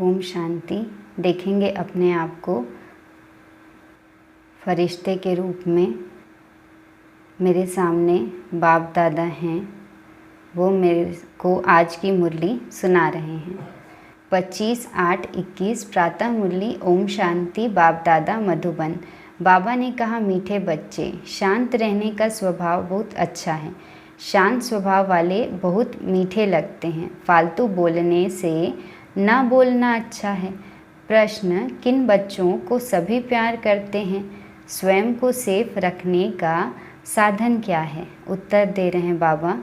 ओम शांति। देखेंगे अपने आप को फरिश्ते के रूप में। मेरे सामने बाप दादा हैं, वो मेरे को आज की मुरली सुना रहे हैं। 25/8/21 प्रातः मुरली। ओम शांति। बाप दादा मधुबन। बाबा ने कहा, मीठे बच्चे, शांत रहने का स्वभाव बहुत अच्छा है। शांत स्वभाव वाले बहुत मीठे लगते हैं। फालतू बोलने से ना बोलना अच्छा है। प्रश्न, किन बच्चों को सभी प्यार करते हैं? स्वयं को सेफ रखने का साधन क्या है? उत्तर दे रहे हैं बाबा,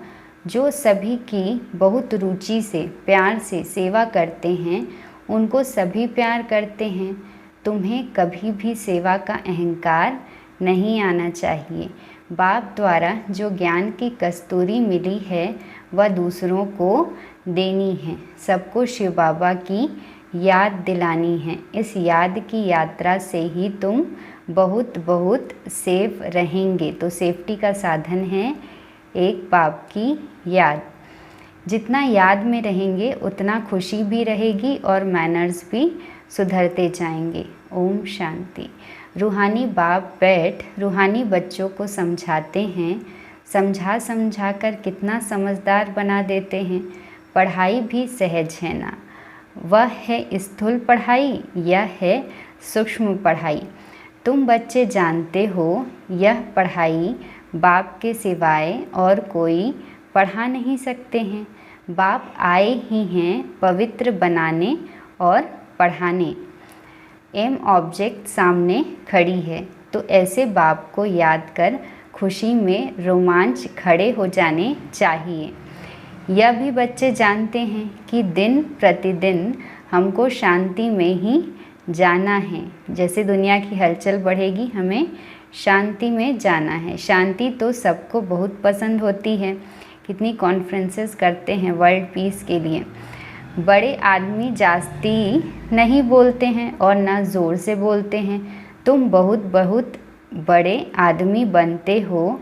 जो सभी की बहुत रुचि से प्यार से सेवा करते हैं उनको सभी प्यार करते हैं। तुम्हें कभी भी सेवा का अहंकार नहीं आना चाहिए। बाप द्वारा जो ज्ञान की कस्तूरी मिली है वह दूसरों को देनी है। सबको शिव बाबा की याद दिलानी है। इस याद की यात्रा से ही तुम बहुत बहुत सेफ रहेंगे। तो सेफ्टी का साधन है एक बाप की याद। जितना याद में रहेंगे उतना खुशी भी रहेगी और मैनर्स भी सुधरते जाएंगे। ओम शांति। रूहानी बाप बैठ रूहानी बच्चों को समझाते हैं। समझा कर कितना समझदार बना देते हैं। पढ़ाई भी सहज है ना? वह है स्थूल पढ़ाई, यह है सूक्ष्म पढ़ाई। तुम बच्चे जानते हो यह पढ़ाई बाप के सिवाय और कोई पढ़ा नहीं सकते हैं। बाप आए ही हैं पवित्र बनाने और पढ़ाने। एम ऑब्जेक्ट सामने खड़ी है, तो ऐसे बाप को याद कर खुशी में रोमांच खड़े हो जाने चाहिए। यह भी बच्चे जानते हैं कि दिन प्रतिदिन हमको शांति में ही जाना है। जैसे दुनिया की हलचल बढ़ेगी, हमें शांति में जाना है। शांति तो सबको बहुत पसंद होती है। कितनी कॉन्फ्रेंसेस करते हैं वर्ल्ड पीस के लिए। बड़े आदमी जास्ती नहीं बोलते हैं और ना ज़ोर से बोलते हैं। तुम बहुत बहुत बड़े आदमी बनते हो।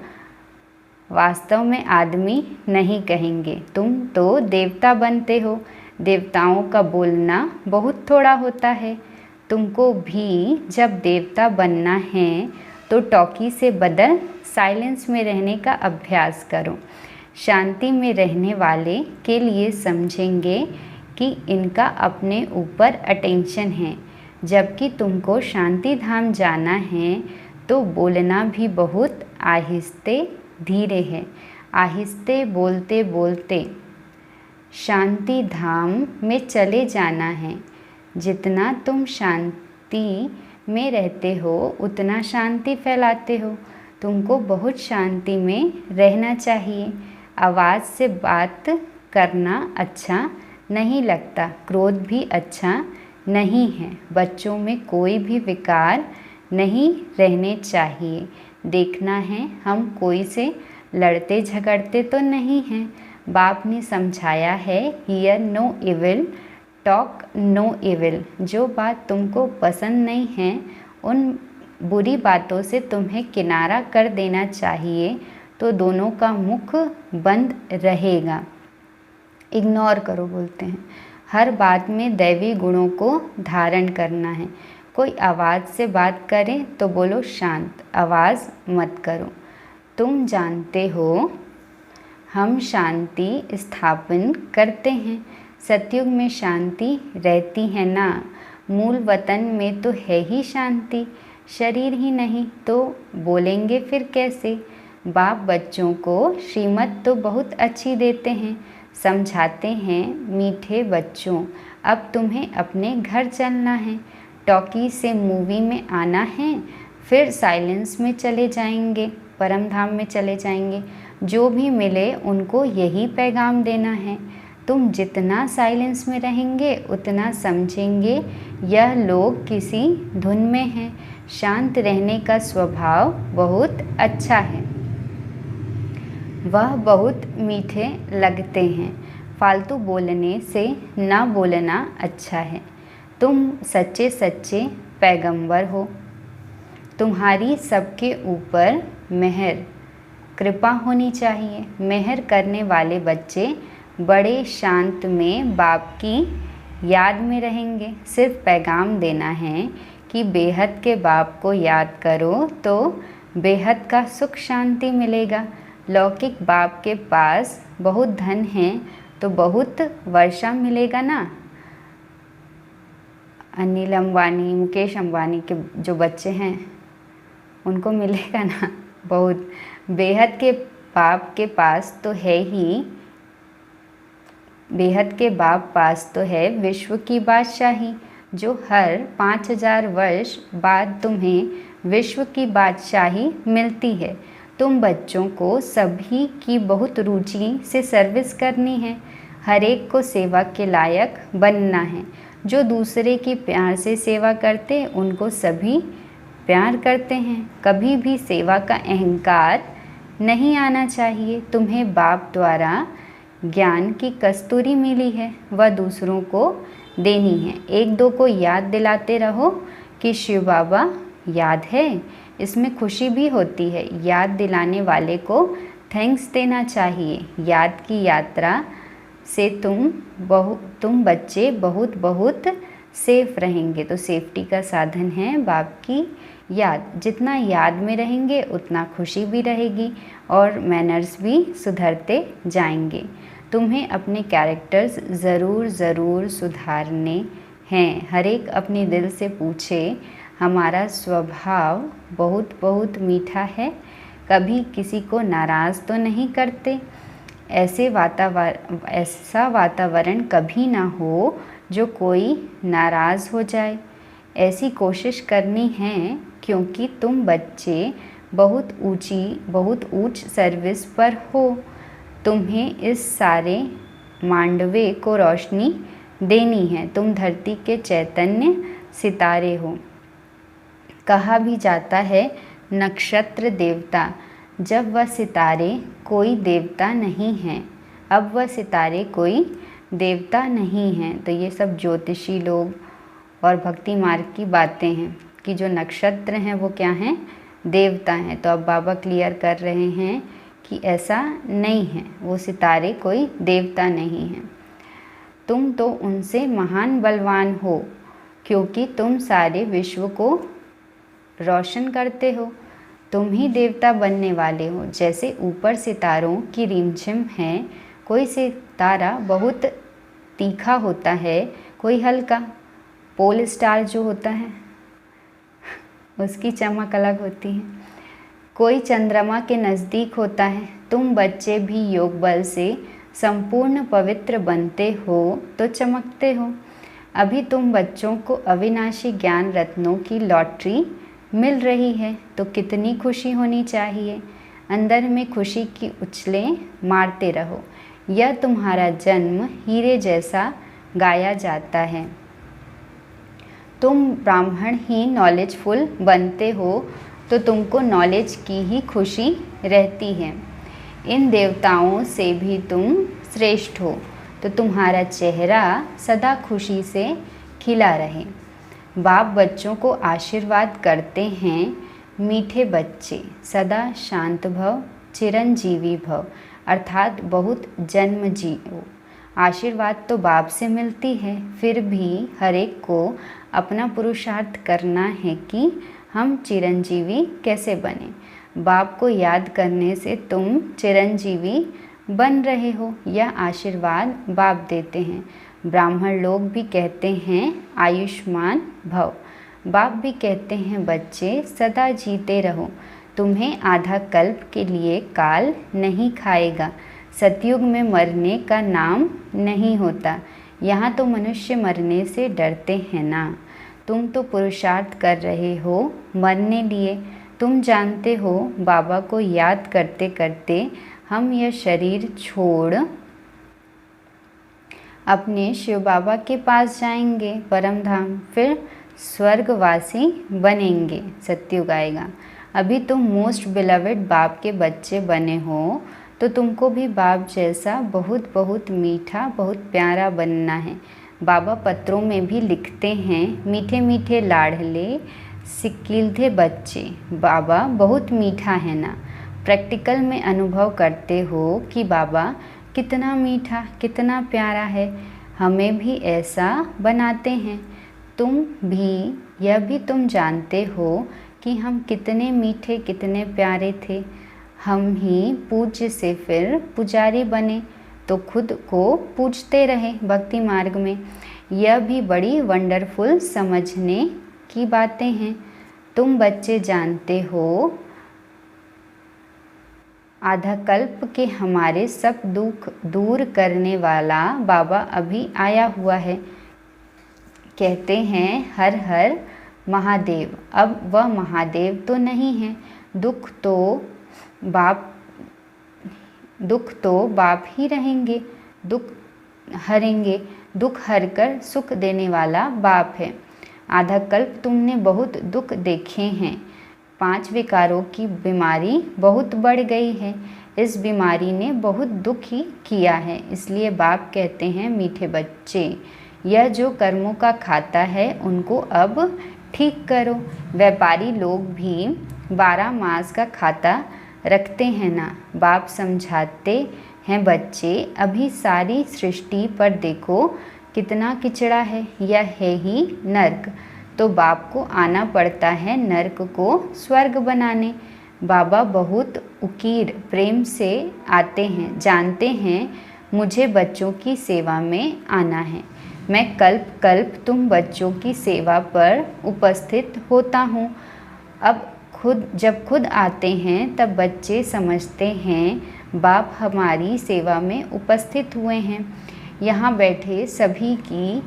वास्तव में आदमी नहीं कहेंगे, तुम तो देवता बनते हो। देवताओं का बोलना बहुत थोड़ा होता है। तुमको भी जब देवता बनना है तो टॉकी से बदल साइलेंस में रहने का अभ्यास करो। शांति में रहने वाले के लिए समझेंगे कि इनका अपने ऊपर अटेंशन है। जबकि तुमको शांति धाम जाना है तो बोलना भी बहुत आहिस्ते धीरे है। आहिस्ते बोलते बोलते शांति धाम में चले जाना है। जितना तुम शांति में रहते हो उतना शांति फैलाते हो। तुमको बहुत शांति में रहना चाहिए। आवाज़ से बात करना अच्छा नहीं लगता, क्रोध भी अच्छा नहीं है। बच्चों में कोई भी विकार नहीं रहने चाहिए। देखना है हम कोई से लड़ते झगड़ते तो नहीं हैं। बाप ने समझाया है, hear no evil, talk no evil. जो बात तुमको पसंद नहीं है उन बुरी बातों से तुम्हें किनारा कर देना चाहिए, तो दोनों का मुख बंद रहेगा। इग्नोर करो बोलते हैं। हर बात में दैवी गुणों को धारण करना है। कोई आवाज़ से बात करे तो बोलो शांत, आवाज़ मत करो। तुम जानते हो हम शांति स्थापन करते हैं। सतयुग में शांति रहती है ना? मूल वतन में तो है ही शांति। शरीर ही नहीं तो बोलेंगे फिर कैसे? बाप बच्चों को श्रीमत तो बहुत अच्छी देते हैं। समझाते हैं, मीठे बच्चों, अब तुम्हें अपने घर चलना है। टॉकी से मूवी में आना है, फिर साइलेंस में चले जाएंगे, परम धाम में चले जाएंगे। जो भी मिले उनको यही पैगाम देना है। तुम जितना साइलेंस में रहेंगे उतना समझेंगे यह लोग किसी धुन में हैं। शांत रहने का स्वभाव बहुत अच्छा है। वह बहुत मीठे लगते हैं। फालतू बोलने से ना बोलना अच्छा है। तुम सच्चे सच्चे पैगंबर हो। तुम्हारी सबके ऊपर मेहर कृपा होनी चाहिए। मेहर करने वाले बच्चे बड़े शांत में बाप की याद में रहेंगे। सिर्फ पैगाम देना है कि बेहद के बाप को याद करो तो बेहद का सुख शांति मिलेगा। लौकिक बाप के पास बहुत धन है तो बहुत वर्षा मिलेगा ना। अनिल अंबानी, मुकेश अंबानी के जो बच्चे हैं उनको मिलेगा ना बहुत। बेहद के बाप के पास तो है ही, बेहद के बाप पास तो है विश्व की बादशाही, जो हर 5000 वर्ष बाद तुम्हें विश्व की बादशाही मिलती है। तुम बच्चों को सभी की बहुत रुचि से सर्विस करनी है। हर एक को सेवा के लायक बनना है। जो दूसरे की प्यार से सेवा करते उनको सभी प्यार करते हैं। कभी भी सेवा का अहंकार नहीं आना चाहिए। तुम्हें बाप द्वारा ज्ञान की कस्तूरी मिली है, वह दूसरों को देनी है। एक दो को याद दिलाते रहो कि शिव बाबा याद है। इसमें खुशी भी होती है। याद दिलाने वाले को थैंक्स देना चाहिए। याद की यात्रा से तुम बच्चे बहुत बहुत सेफ रहेंगे। तो सेफ्टी का साधन है बाप की याद। जितना याद में रहेंगे उतना खुशी भी रहेगी और मैनर्स भी सुधरते जाएंगे। तुम्हें अपने कैरेक्टर्स ज़रूर सुधारने हैं। हर एक अपने दिल से पूछे, हमारा स्वभाव बहुत मीठा है, कभी किसी को नाराज़ तो नहीं करते। ऐसा वातावरण कभी ना हो जो कोई नाराज़ हो जाए। ऐसी कोशिश करनी है क्योंकि तुम बच्चे बहुत ऊंच सर्विस पर हो। तुम्हें इस सारे मांडवे को रोशनी देनी है। तुम धरती के चैतन्य सितारे हो। कहा भी जाता है नक्षत्र देवता, जब वह सितारे कोई देवता नहीं हैं। अब वह सितारे कोई देवता नहीं हैं। तो ये सब ज्योतिषी लोग और भक्ति मार्ग की बातें हैं कि जो नक्षत्र हैं वो क्या हैं, देवता हैं। तो अब बाबा क्लियर कर रहे हैं कि ऐसा नहीं है, वो सितारे कोई देवता नहीं हैं। तुम तो उनसे महान बलवान हो क्योंकि तुम सारे विश्व को रोशन करते हो। तुम ही देवता बनने वाले हो। जैसे ऊपर सितारों की रिमझिम है, कोई सितारा बहुत तीखा होता है, कोई हल्का। पोल स्टार जो होता है उसकी चमक अलग होती है। कोई चंद्रमा के नज़दीक होता है। तुम बच्चे भी योग बल से संपूर्ण पवित्र बनते हो तो चमकते हो। अभी तुम बच्चों को अविनाशी ज्ञान रत्नों की लॉटरी मिल रही है तो कितनी खुशी होनी चाहिए। अंदर में खुशी की उछलें मारते रहो। यह तुम्हारा जन्म हीरे जैसा गाया जाता है। तुम ब्राह्मण ही नॉलेजफुल बनते हो तो तुमको नॉलेज की ही खुशी रहती है। इन देवताओं से भी तुम श्रेष्ठ हो तो तुम्हारा चेहरा सदा खुशी से खिला रहे। बाप बच्चों को आशीर्वाद करते हैं, मीठे बच्चे सदा शांत भव, चिरंजीवी भव, अर्थात बहुत जन्म जियो। आशीर्वाद तो बाप से मिलती है, फिर भी हर एक को अपना पुरुषार्थ करना है कि हम चिरंजीवी कैसे बने। बाप को याद करने से तुम चिरंजीवी बन रहे हो। यह आशीर्वाद बाप देते हैं। ब्राह्मण लोग भी कहते हैं आयुष्मान भव। बाप भी कहते हैं बच्चे सदा जीते रहो। तुम्हें आधा कल्प के लिए काल नहीं खाएगा। सतयुग में मरने का नाम नहीं होता। यहाँ तो मनुष्य मरने से डरते हैं ना। तुम तो पुरुषार्थ कर रहे हो मरने लिए। तुम जानते हो बाबा को याद करते करते हम यह शरीर छोड़ अपने शिव बाबा के पास जाएंगे परम धाम, फिर स्वर्गवासी बनेंगे। सत्युग आएगा। अभी तुम मोस्ट बिलवेड बाप के बच्चे बने हो तो तुमको भी बाप जैसा बहुत बहुत मीठा, बहुत प्यारा बनना है। बाबा पत्रों में भी लिखते हैं, मीठे मीठे लाडले सिकिलधे बच्चे, बाबा बहुत मीठा है ना। प्रैक्टिकल में अनुभव करते हो कि बाबा कितना मीठा, कितना प्यारा है। हमें भी ऐसा बनाते हैं। तुम भी, यह भी तुम जानते हो कि हम कितने मीठे कितने प्यारे थे। हम ही पूज्य से फिर पुजारी बने तो खुद को पूजते रहे भक्ति मार्ग में। यह भी बड़ी वंडरफुल समझने की बातें हैं। तुम बच्चे जानते हो आधा कल्प के हमारे सब दुख दूर करने वाला बाबा अभी आया हुआ है। कहते हैं हर हर महादेव। अब वह महादेव तो नहीं है। दुख तो बाप ही रहेंगे, दुख हरेंगे। दुख हरकर सुख देने वाला बाप है। आधा कल्प तुमने बहुत दुख देखे हैं। 5 विकारों की बीमारी बहुत बढ़ गई है। इस बीमारी ने बहुत दुख ही किया है। इसलिए बाप कहते हैं मीठे बच्चे, यह जो कर्मों का खाता है उनको अब ठीक करो। व्यापारी लोग भी 12 मास का खाता रखते हैं ना। बाप समझाते हैं बच्चे, अभी सारी सृष्टि पर देखो कितना किचड़ा है। यह है ही नर्क। तो बाप को आना पड़ता है नर्क को स्वर्ग बनाने। बाबा बहुत उकीर प्रेम से आते हैं। जानते हैं मुझे बच्चों की सेवा में आना है। मैं कल्प कल्प तुम बच्चों की सेवा पर उपस्थित होता हूँ। अब जब खुद आते हैं तब बच्चे समझते हैं बाप हमारी सेवा में उपस्थित हुए हैं। यहाँ बैठे सभी की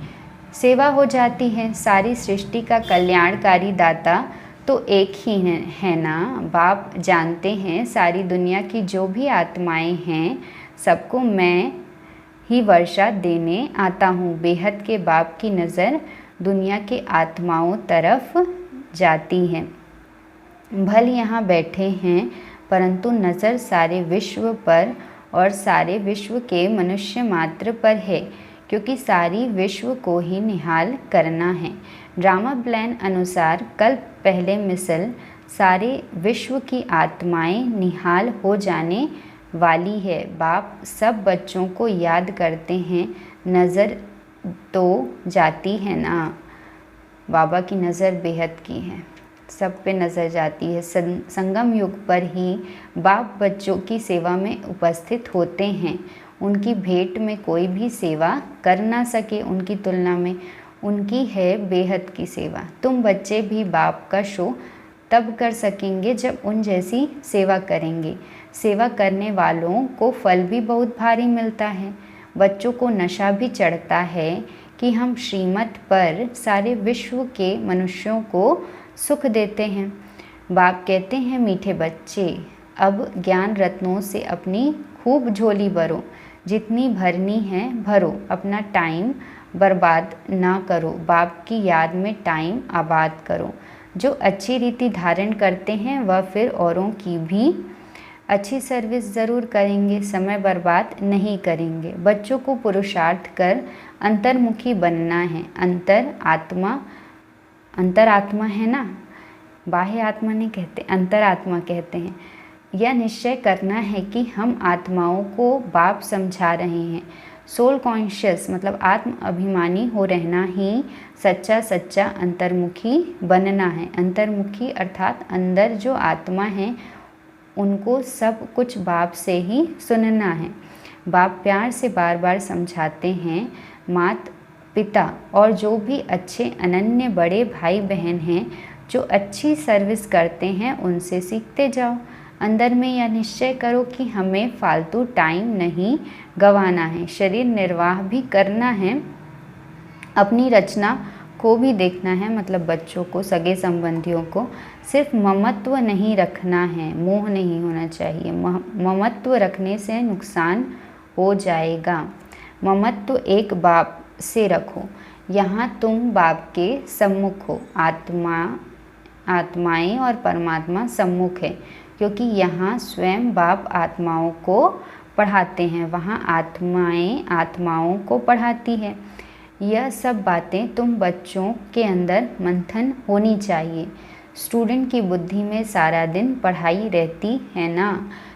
सेवा हो जाती है। सारी सृष्टि का कल्याणकारी दाता तो एक ही है ना। बाप जानते हैं सारी दुनिया की जो भी आत्माएं हैं सबको मैं ही वर्षा देने आता हूँ। बेहद के बाप की नज़र दुनिया के आत्माओं तरफ जाती है। भल यहाँ बैठे हैं परंतु नज़र सारे विश्व पर और सारे विश्व के मनुष्य मात्र पर है, क्योंकि सारी विश्व को ही निहाल करना है। ड्रामा प्लान अनुसार कल पहले मिसल सारे विश्व की आत्माएं निहाल हो जाने वाली है। बाप सब बच्चों को याद करते हैं। नज़र तो जाती है ना। बाबा की नज़र बेहद की है, सब पे नज़र जाती है। संगम युग पर ही बाप बच्चों की सेवा में उपस्थित होते हैं। उनकी भेंट में कोई भी सेवा कर ना सके उनकी तुलना में। उनकी है बेहद की सेवा। तुम बच्चे भी बाप का शो तब कर सकेंगे जब उन जैसी सेवा करेंगे। सेवा करने वालों को फल भी बहुत भारी मिलता है। बच्चों को नशा भी चढ़ता है कि हम श्रीमत पर सारे विश्व के मनुष्यों को सुख देते हैं। बाप कहते हैं मीठे बच्चे, अब ज्ञान रत्नों से अपनी खूब झोली भरो। जितनी भरनी है भरो। अपना टाइम बर्बाद ना करो। बाप की याद में टाइम आबाद करो। जो अच्छी रीति धारण करते हैं वह फिर औरों की भी अच्छी सर्विस ज़रूर करेंगे, समय बर्बाद नहीं करेंगे। बच्चों को पुरुषार्थ कर अंतर्मुखी बनना है। अंतरात्मा है ना, बाह्य आत्मा नहीं कहते, अंतरात्मा कहते हैं। यह निश्चय करना है कि हम आत्माओं को बाप समझा रहे हैं। सोल कॉन्शियस मतलब आत्म अभिमानी हो रहना ही सच्चा अंतर्मुखी बनना है। अंतर्मुखी अर्थात अंदर जो आत्मा है उनको सब कुछ बाप से ही सुनना है। बाप प्यार से बार बार समझाते हैं, माता पिता और जो भी अच्छे अनन्य बड़े भाई बहन हैं जो अच्छी सर्विस करते हैं उनसे सीखते जाओ। अंदर में यह निश्चय करो कि हमें फालतू टाइम नहीं गंवाना है। शरीर निर्वाह भी करना है, अपनी रचना को भी देखना है, मतलब बच्चों को, सगे संबंधियों को। सिर्फ ममत्व नहीं रखना है, मोह नहीं होना चाहिए। ममत्व रखने से नुकसान हो जाएगा। ममत्व एक बाप से रखो। यहाँ तुम बाप के सम्मुख हो। आत्माएं और परमात्मा सम्मुख है, क्योंकि यहाँ स्वयं बाप आत्माओं को पढ़ाते हैं, वहाँ आत्माएं आत्माओं को पढ़ाती है। यह सब बातें तुम बच्चों के अंदर मंथन होनी चाहिए। स्टूडेंट की बुद्धि में सारा दिन पढ़ाई रहती है ना,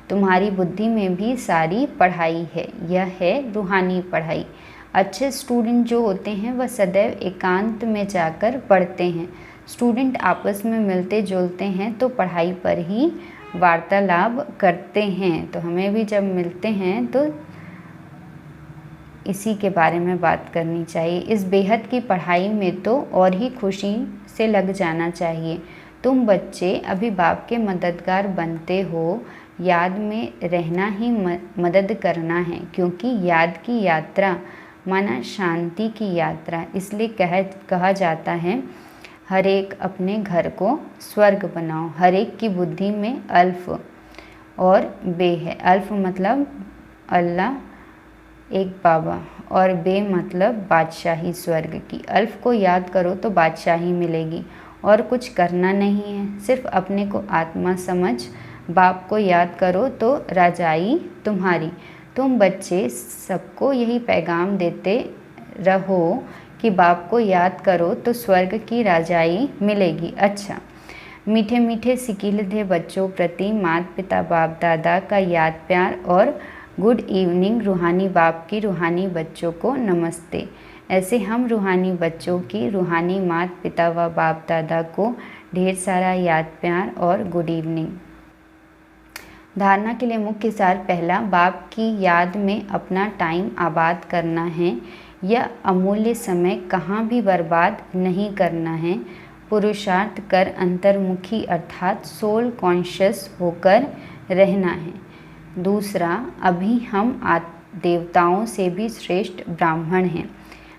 तुम्हारी बुद्धि में भी सारी पढ़ाई है। यह है रूहानी पढ़ाई। अच्छे स्टूडेंट जो होते हैं वह सदैव एकांत में जाकर पढ़ते हैं। स्टूडेंट आपस में मिलते जुलते हैं तो पढ़ाई पर ही वार्तालाप करते हैं। तो हमें भी जब मिलते हैं तो इसी के बारे में बात करनी चाहिए। इस बेहद की पढ़ाई में तो और ही खुशी से लग जाना चाहिए। तुम बच्चे अभी बाप के मददगार बनते हो। याद में रहना ही मदद करना है, क्योंकि याद की यात्रा माना शांति की यात्रा। इसलिए कहा जाता है, हर एक अपने घर को स्वर्ग बनाओ। हर एक की बुद्धि में अल्फ और बे है। अल्फ मतलब अल्लाह, एक बाबा, और बे मतलब बादशाही स्वर्ग की। अल्फ को याद करो तो बादशाही मिलेगी, और कुछ करना नहीं है, सिर्फ अपने को आत्मा समझ बाप को याद करो तो राजाई तुम्हारी। तुम बच्चे सबको यही पैगाम देते रहो कि बाप को याद करो तो स्वर्ग की राजाई मिलेगी। अच्छा, मीठे मीठे सिकीलधे बच्चों प्रति माता पिता बाप दादा का याद प्यार और गुड इवनिंग। रूहानी बाप की रूहानी बच्चों को नमस्ते। ऐसे हम रूहानी बच्चों की रूहानी माता पिता व बाप दादा को ढेर सारा याद प्यार और गुड इवनिंग। धारणा के लिए मुख्य सार पहला, बाप की याद में अपना टाइम आबाद करना है। यह अमूल्य समय कहाँ भी बर्बाद नहीं करना है। पुरुषार्थ कर अंतर्मुखी अर्थात सोल कॉन्शियस होकर रहना है। दूसरा, अभी हम देवताओं से भी श्रेष्ठ ब्राह्मण हैं।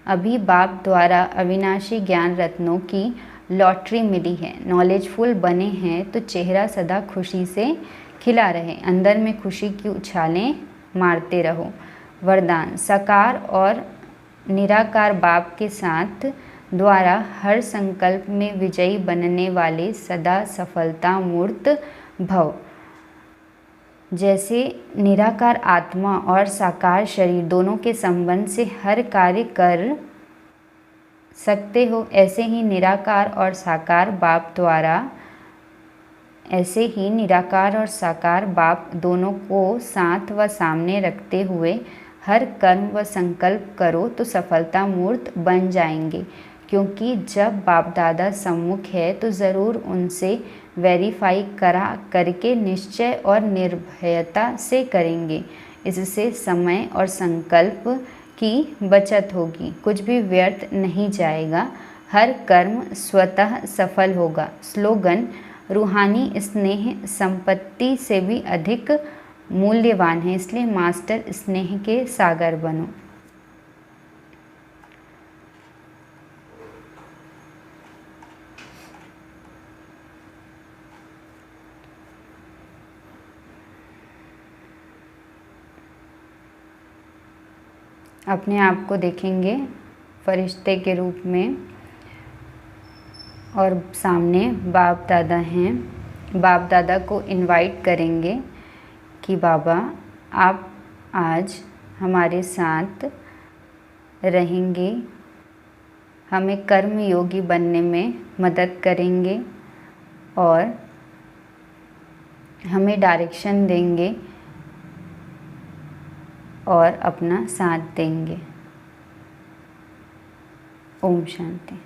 अभी बाप द्वारा अविनाशी ज्ञान रत्नों की लॉटरी मिली है। नॉलेजफुल बने हैं तो चेहरा सदा खुशी से खिला रहे। अंदर में खुशी की उछालें मारते रहो। वरदान, साकार और निराकार बाप के साथ द्वारा हर संकल्प में विजयी बनने वाले सदा सफलता मूर्त भव। जैसे निराकार आत्मा और साकार शरीर दोनों के संबंध से हर कार्य कर सकते हो, ऐसे ही निराकार और साकार बाप दोनों को साथ व सामने रखते हुए हर कर्म व संकल्प करो तो सफलता मूर्त बन जाएंगे। क्योंकि जब बाप दादा सम्मुख है तो ज़रूर उनसे वेरीफाई करके निश्चय और निर्भयता से करेंगे। इससे समय और संकल्प की बचत होगी, कुछ भी व्यर्थ नहीं जाएगा, हर कर्म स्वतः सफल होगा। स्लोगन, रूहानी स्नेह संपत्ति से भी अधिक मूल्यवान है, इसलिए मास्टर स्नेह के सागर बनो। अपने आप को देखेंगे फरिश्ते के रूप में, और सामने बाप दादा हैं। बाप दादा को इनवाइट करेंगे कि बाबा आप आज हमारे साथ रहेंगे, हमें कर्म योगी बनने में मदद करेंगे और हमें डायरेक्शन देंगे और अपना साथ देंगे। ओम शांति।